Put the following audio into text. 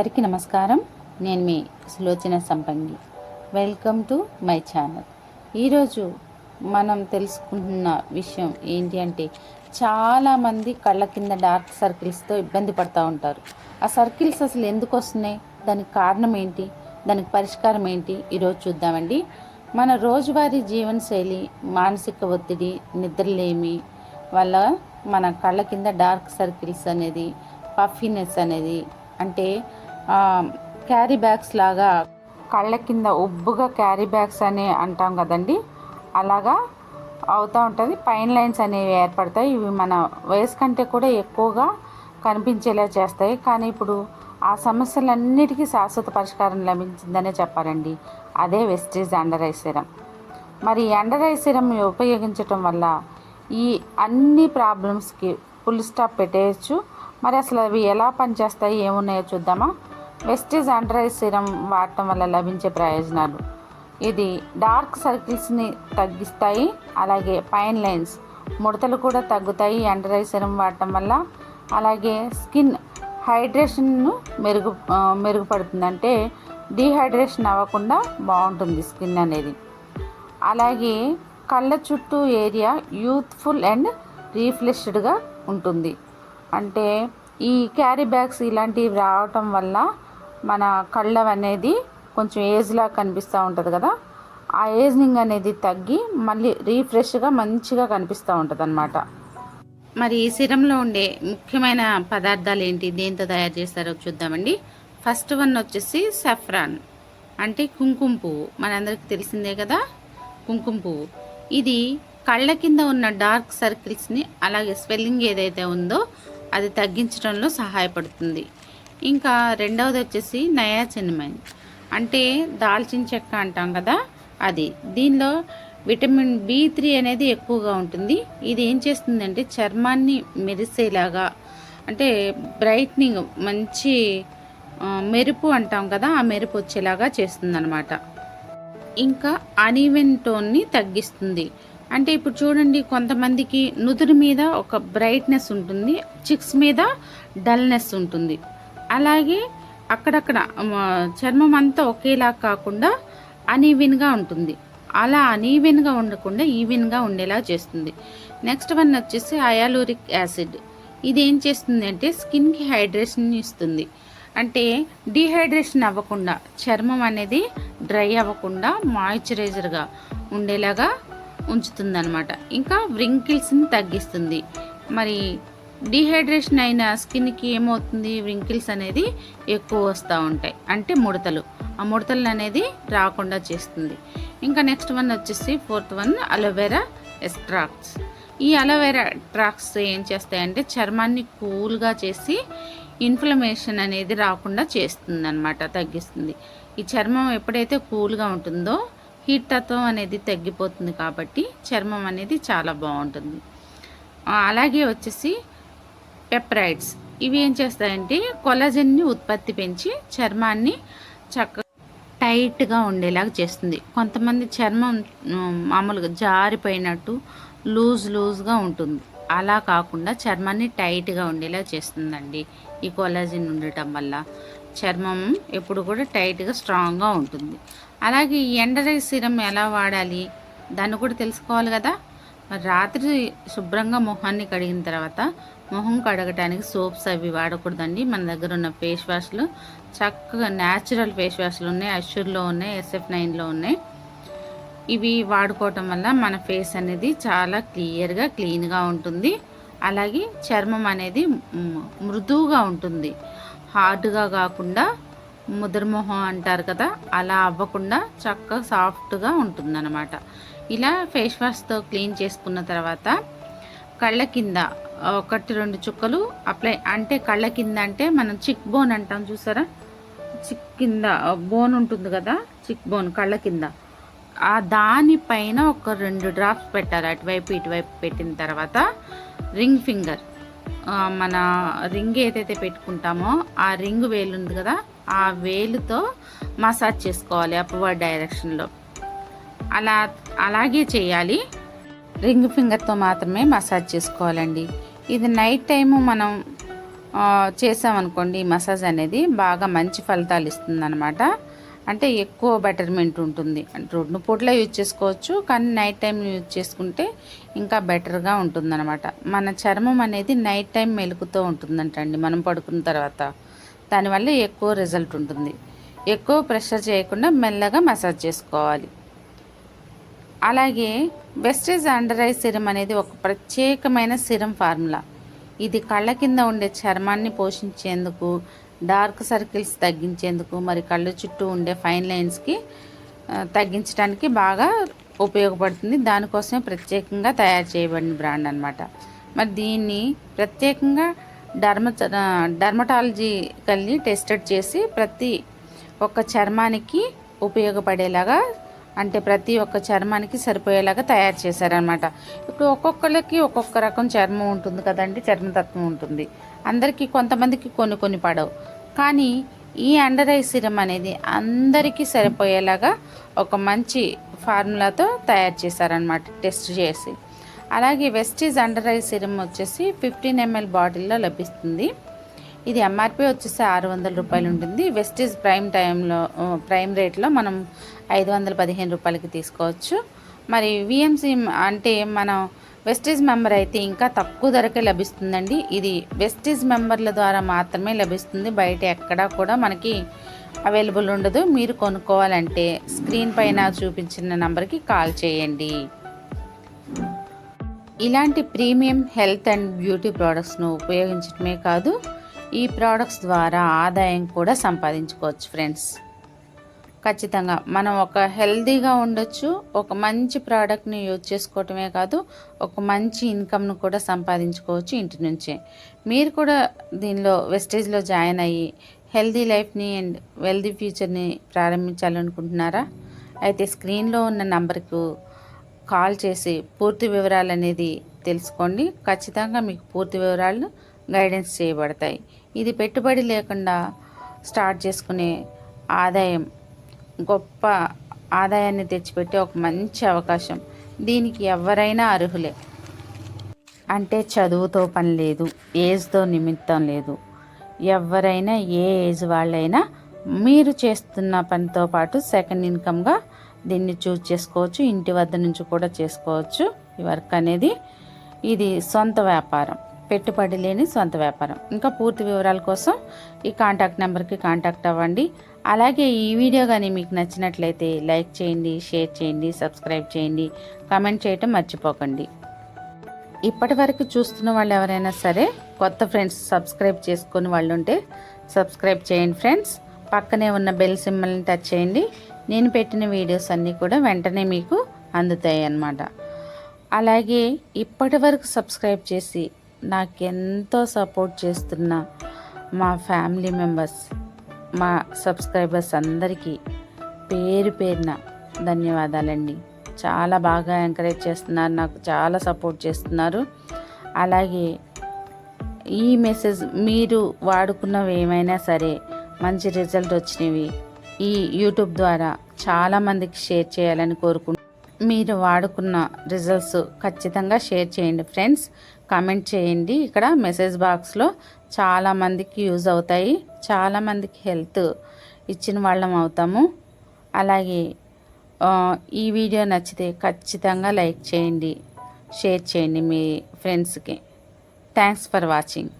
అందరికీ నమస్కారం. నేను మీ సులోచన సంపంగి. Welcome to my channel. ఈరోజు మనం తెలుసుకుంటున్న విషయం ఏంటి అంటే, చాలామంది కళ్ళ కింద డార్క్ సర్కిల్స్తో ఇబ్బంది పడుతూ ఉంటారు. ఆ సర్కిల్స్ అసలు ఎందుకు వస్తున్నాయి, దానికి కారణం ఏంటి, దానికి పరిష్కారం ఏంటి, ఈరోజు చూద్దామండి. మన రోజువారీ జీవనశైలి, మానసిక ఒత్తిడి, నిద్రలేమి వల్ల మన కళ్ళ కింద డార్క్ సర్కిల్స్ అనేది, పఫీనెస్ అనేది, అంటే క్యారీ బ్యాగ్స్ లాగా కళ్ళ కింద ఉబ్బుగా క్యారీ బ్యాగ్స్ అని అంటాం కదండి, అలాగా అవుతూ ఉంటుంది. పైన్ లైన్స్ అనేవి ఏర్పడతాయి. ఇవి మన వయసు కంటే కూడా ఎక్కువగా కనిపించేలా చేస్తాయి. కానీ ఇప్పుడు ఆ సమస్యలన్నిటికీ శాశ్వత పరిష్కారం లభించిందనే చెప్పాలండి. అదే వెస్టీజ్ అండర్ ఐ సిరమ్. మరి అండర్ ఐ సిరమ్ ఉపయోగించటం వల్ల ఈ అన్ని ప్రాబ్లమ్స్కి ఫుల్ స్టాప్ పెట్టేయచ్చు. మరి అసలు అవి ఎలా పనిచేస్తాయి, ఏమున్నాయో చూద్దామా. వెస్టీజ్ అండర్ ఐ సిరమ్ వాడటం వల్ల లభించే ప్రయోజనాలు: ఇది డార్క్ సర్కిల్స్ని తగ్గిస్తాయి, అలాగే పైన్ లైన్స్, ముడతలు కూడా తగ్గుతాయి అండర్ ఐ సిరమ్ వాడటం వల్ల. అలాగే స్కిన్ హైడ్రేషన్ను మెరుగుపడుతుంది, అంటే డీహైడ్రేషన్ అవ్వకుండా బాగుంటుంది స్కిన్ అనేది. అలాగే కళ్ళ చుట్టూ ఏరియా యూత్ఫుల్ అండ్ రీఫ్రెష్డ్గా ఉంటుంది. అంటే ఈ క్యారీ బ్యాగ్స్ ఇలాంటివి రావటం వల్ల మన కళ్ళ అనేది కొంచెం ఏజ్లా కనిపిస్తూ ఉంటుంది కదా, ఆ ఏజింగ్ అనేది తగ్గి మళ్ళీ రీఫ్రెష్గా మంచిగా కనిపిస్తూ ఉంటుంది అన్నమాట. మరి ఈ సిరంలో ఉండే ముఖ్యమైన పదార్థాలు ఏంటి, దేంతో తయారు చేస్తారో చూద్దామండి. ఫస్ట్ వన్ వచ్చేసి సఫ్రాన్, అంటే కుంకుమ పువ్వు. మనందరికీ తెలిసిందే కదా కుంకుమ పువ్వు. ఇది కళ్ళ కింద ఉన్న డార్క్ సర్కిల్స్ని, అలాగే స్వెల్లింగ్ ఏదైతే ఉందో అది తగ్గించడంలో సహాయపడుతుంది. ఇంకా రెండవది వచ్చేసి నయాసినమైన్, అంటే దాల్చిన చెక్క అంటాం కదా అది. దీనిలో విటమిన్ B3 అనేది ఎక్కువగా ఉంటుంది. ఇది ఏం చేస్తుందంటే చర్మాన్ని మెరిసేలాగా, అంటే బ్రైట్నింగ్, మంచి మెరుపు అంటాం కదా, ఆ మెరుపు వచ్చేలాగా చేస్తుంది అన్నమాట. ఇంకా అనీవెన్ టోన్ని తగ్గిస్తుంది. అంటే ఇప్పుడు చూడండి, కొంతమందికి నుదురు మీద ఒక బ్రైట్నెస్ ఉంటుంది, చిక్స్ మీద డల్నెస్ ఉంటుంది. అలాగే అక్కడక్కడ చర్మం అంతా ఒకేలా కాకుండా అనీవెన్గా ఉంటుంది. అలా అనీవెన్గా ఉండకుండా ఈవెన్గా ఉండేలా చేస్తుంది. నెక్స్ట్ వన్ వచ్చేసి హయాలూరిక్ యాసిడ్. ఇది ఏం చేస్తుంది అంటే స్కిన్కి హైడ్రేషన్ ఇస్తుంది. అంటే డీహైడ్రేషన్ అవ్వకుండా, చర్మం అనేది డ్రై అవ్వకుండా మాయిశ్చరైజర్గా ఉండేలాగా ఉంచుతుంది అనమాట. ఇంకా వ్రింకిల్స్ని తగ్గిస్తుంది. మరి డీహైడ్రేషన్ అయిన స్కిన్కి ఏమవుతుంది, వ్రింకిల్స్ అనేది ఎక్కువ వస్తూ ఉంటాయి, అంటే ముడతలు. ఆ ముడతలు అనేది రాకుండా చేస్తుంది. ఇంకా నెక్స్ట్ వన్ వచ్చేసి ఫోర్త్ వన్ అలోవెరా ఎక్స్ట్రాక్ట్స్. ఈ అలోవెరా ఎక్స్ట్రాక్ట్స్ ఏం చేస్తాయంటే చర్మాన్ని కూల్గా చేసి ఇన్ఫ్లమేషన్ అనేది రాకుండా చేస్తుంది అనమాట, తగ్గిస్తుంది. ఈ చర్మం ఎప్పుడైతే కూల్గా ఉంటుందో హీట్ తత్వం అనేది తగ్గిపోతుంది, కాబట్టి చర్మం అనేది చాలా బాగుంటుంది. అలాగే వచ్చేసి పెప్రైడ్స్. ఇవి ఏం చేస్తాయంటే కొలాజన్ని ఉత్పత్తి పెంచి చర్మాన్ని చక్కగా టైట్గా ఉండేలాగా చేస్తుంది. కొంతమంది చర్మం మామూలుగా జారిపోయినట్టు లూజ్గా ఉంటుంది, అలా కాకుండా చర్మాన్ని టైట్గా ఉండేలా చేస్తుందండి. ఈ కొలాజిన్ ఉండటం వల్ల చర్మం ఎప్పుడు కూడా టైట్గా స్ట్రాంగ్గా ఉంటుంది. అలాగే ఈ అండర్ ఐ సిరమ్ ఎలా వాడాలి, దాన్ని కూడా తెలుసుకోవాలి కదా. రాత్రి శుభ్రంగా మొహాన్ని కడిగిన తర్వాత మొహం కడగటానికి సోప్స్ అవి వాడకూడదండి. మన దగ్గర ఉన్న ఫేస్ వాష్లు చక్కగా న్యాచురల్ ఫేస్ వాష్లు ఉన్నాయి, అష్యూర్లో ఉన్నాయి, SF9లో ఉన్నాయి. ఇవి వాడుకోవటం వల్ల మన ఫేస్ అనేది చాలా క్లీన్గా ఉంటుంది. అలాగే చర్మం అనేది మృదువుగా ఉంటుంది, హార్డ్గా కాకుండా ముదురుమొహం అంటారు కదా, అలా అవ్వకుండా చక్కగా సాఫ్ట్గా ఉంటుందన్నమాట. ఇలా ఫేస్ వాష్తో క్లీన్ చేసుకున్న తర్వాత కళ్ళ కింద 1-2 చుక్కలు అప్లై, అంటే కళ్ళ కింద అంటే మనం చిక్ బోన్ అంటాం చూసారా, చిక్ కింద బోన్ ఉంటుంది కదా, చిక్ బోన్ కళ్ళ కింద, ఆ దానిపైన ఒక 2 డ్రాప్స్ పెట్టాలి. అటువైపు ఇటువైపు పెట్టిన తర్వాత రింగ్ ఫింగర్, మన రింగ్ ఏదైతే పెట్టుకుంటామో ఆ రింగ్ వేలు ఉంది కదా, ఆ వేలుతో మసాజ్ చేసుకోవాలి అప్వర్డ్ డైరెక్షన్లో. అలాగే చేయాలి. రింగ్ ఫింగర్తో మాత్రమే మసాజ్ చేసుకోవాలండి. ఇది నైట్ టైము మనం చేసామనుకోండి ఈ మసాజ్ అనేది బాగా మంచి ఫలితాలు ఇస్తుందన్నమాట. అంటే ఎక్కువ బెటర్మెంట్ ఉంటుంది. అంటే 2 పూట్ల యూజ్ చేసుకోవచ్చు, కానీ నైట్ టైం యూజ్ చేసుకుంటే ఇంకా బెటర్గా ఉంటుందన్నమాట. మన చర్మం అనేది నైట్ టైం మెలుకుతూ ఉంటుందంటండి మనం పడుకున్న తర్వాత. దానివల్ల ఎక్కువ రిజల్ట్ ఉంటుంది. ఎక్కువ ప్రెషర్ చేయకుండా మెల్లగా మసాజ్ చేసుకోవాలి. అలాగే వెస్టేజ్ అండర్ ఐ సిరం అనేది ఒక ప్రత్యేకమైన సిరం ఫార్ములా. ఇది కళ్ళ కింద ఉండే చర్మాన్ని పోషించేందుకు, డార్క్ సర్కిల్స్ తగ్గించేందుకు, మరి కళ్ళ చుట్టూ ఉండే ఫైన్ లైన్స్కి తగ్గించడానికి బాగా ఉపయోగపడుతుంది. దానికోసమే ప్రత్యేకంగా తయారు చేయబడిన బ్రాండ్ అనమాట. మరి దీన్ని ప్రత్యేకంగా డర్మటాలజికల్లీ టెస్టెడ్ చేసి ప్రతి ఒక్క చర్మానికి ఉపయోగపడేలాగా, అంటే ప్రతి ఒక్క చర్మానికి సరిపోయేలాగా తయారు చేశారనమాట. ఇప్పుడు ఒక్కొక్కరికి ఒక్కొక్క రకం చర్మం ఉంటుంది కదండి, చర్మతత్వం ఉంటుంది. అందరికీ కొంతమందికి కొన్ని పడవు. కానీ ఈ అండర్ ఐ సిరం అనేది అందరికీ సరిపోయేలాగా ఒక మంచి ఫార్ములాతో తయారు చేశారనమాట, టెస్ట్ చేసి. అలాగే వెస్టీజ్ అండర్ ఐ సిరం వచ్చేసి 15 ml బాటిల్లో లభిస్తుంది. ఇది ఎంఆర్పి వచ్చేసి 600 రూపాయలు ఉంటుంది. వెస్టీజ్ ప్రైమ్ రేట్లో మనం 515 రూపాయలకి తీసుకోవచ్చు. మరి విఎంసి అంటే మనం వెస్టీజ్ మెంబర్ అయితే ఇంకా తక్కువ ధరకే లభిస్తుందండి. ఇది వెస్టీజ్ మెంబర్ల ద్వారా మాత్రమే లభిస్తుంది, బయట ఎక్కడా కూడా మనకి అవైలబుల్ ఉండదు. మీరు కొనుక్కోవాలంటే స్క్రీన్ పైన చూపించిన నెంబర్కి కాల్ చేయండి. ఇలాంటి ప్రీమియం హెల్త్ అండ్ బ్యూటీ ప్రోడక్ట్స్ను ఉపయోగించడమే కాదు, ఈ ప్రోడక్ట్స్ ద్వారా ఆదాయం కూడా సంపాదించుకోవచ్చు ఫ్రెండ్స్. ఖచ్చితంగా మనం ఒక హెల్తీగా ఉండొచ్చు, ఒక మంచి ప్రోడక్ట్ని యూజ్ చేసుకోవటమే కాదు, ఒక మంచి ఇన్కమ్ను కూడా సంపాదించుకోవచ్చు ఇంటి నుంచే. మీరు కూడా దీనిలో వెస్టేజ్లో జాయిన్ అయ్యి హెల్తీ లైఫ్ని అండ్ వెల్తీ ఫ్యూచర్ని ప్రారంభించాలనుకుంటున్నారా? అయితే స్క్రీన్లో ఉన్న నంబర్కు కాల్ చేసి పూర్తి వివరాలు అనేది తెలుసుకోండి. ఖచ్చితంగా మీకు పూర్తి వివరాలు గైడెన్స్ చేయబడతాయి. ఇది పెట్టుబడి లేకుండా స్టార్ట్ చేసుకునే ఆదాయం, గొప్ప ఆదాయాన్ని తెచ్చిపెట్టే ఒక మంచి అవకాశం. దీనికి ఎవరైనా అర్హులే. అంటే చదువుతో పని లేదు, ఏజ్తో నిమిత్తం లేదు. ఎవరైనా ఏ ఏజ్ వాళ్ళైనా మీరు చేస్తున్న పనితో పాటు సెకండ్ ఇన్కమ్గా దీన్ని చూజ్ చేసుకోవచ్చు. ఇంటి వద్ద నుంచి కూడా చేసుకోవచ్చు ఈ వర్క్ అనేది. ఇది సొంత వ్యాపారం, పెట్టుబడి లేని సొంత వ్యాపారం. ఇంకా పూర్తి వివరాల కోసం ఈ కాంటాక్ట్ నెంబర్కి కాంటాక్ట్ అవ్వండి. అలాగే ఈ వీడియో కానీ మీకు నచ్చినట్లయితే లైక్ చేయండి, షేర్ చేయండి, సబ్స్క్రైబ్ చేయండి, కామెంట్ చేయటం మర్చిపోకండి. ఇప్పటి వరకు చూస్తున్న వాళ్ళు ఎవరైనా సరే కొత్త ఫ్రెండ్స్ సబ్స్క్రైబ్ చేసుకుని వాళ్ళు ఉంటే సబ్స్క్రైబ్ చేయండి ఫ్రెండ్స్. పక్కనే ఉన్న బెల్ సింబల్ని టచ్ చేయండి. నేను పెట్టిన వీడియోస్ అన్నీ కూడా వెంటనే మీకు అందుతాయి అన్నమాట. అలాగే ఇప్పటి వరకు సబ్స్క్రైబ్ చేసి నాకెంతో సపోర్ట్ చేస్తున్న మా ఫ్యామిలీ మెంబర్స్, మా సబ్స్క్రైబర్స్ అందరికీ పేరు పేరున ధన్యవాదాలండి. చాలా బాగా ఎంకరేజ్ చేస్తున్నారు, నాకు చాలా సపోర్ట్ చేస్తున్నారు. అలాగే ఈ మెసేజ్ మీరు వాడుకున్నవి ఏమైనా సరే మంచి రిజల్ట్ వచ్చినవి ఈ యూట్యూబ్ ద్వారా చాలామందికి షేర్ చేయాలని కోరుకుంటున్నాను. మీరు వాడుకున్న రిజల్ట్స్ ఖచ్చితంగా షేర్ చేయండి ఫ్రెండ్స్, కామెంట్ చేయండి. ఇక్కడ మెసేజ్ బాక్స్లో చాలామందికి యూజ్ అవుతాయి, చాలామందికి హెల్త్ ఇచ్చిన వాళ్ళం అవుతాము. అలాగే ఈ వీడియో నచ్చితే ఖచ్చితంగా లైక్ చేయండి, షేర్ చేయండి మీ ఫ్రెండ్స్కి. Thanks for watching.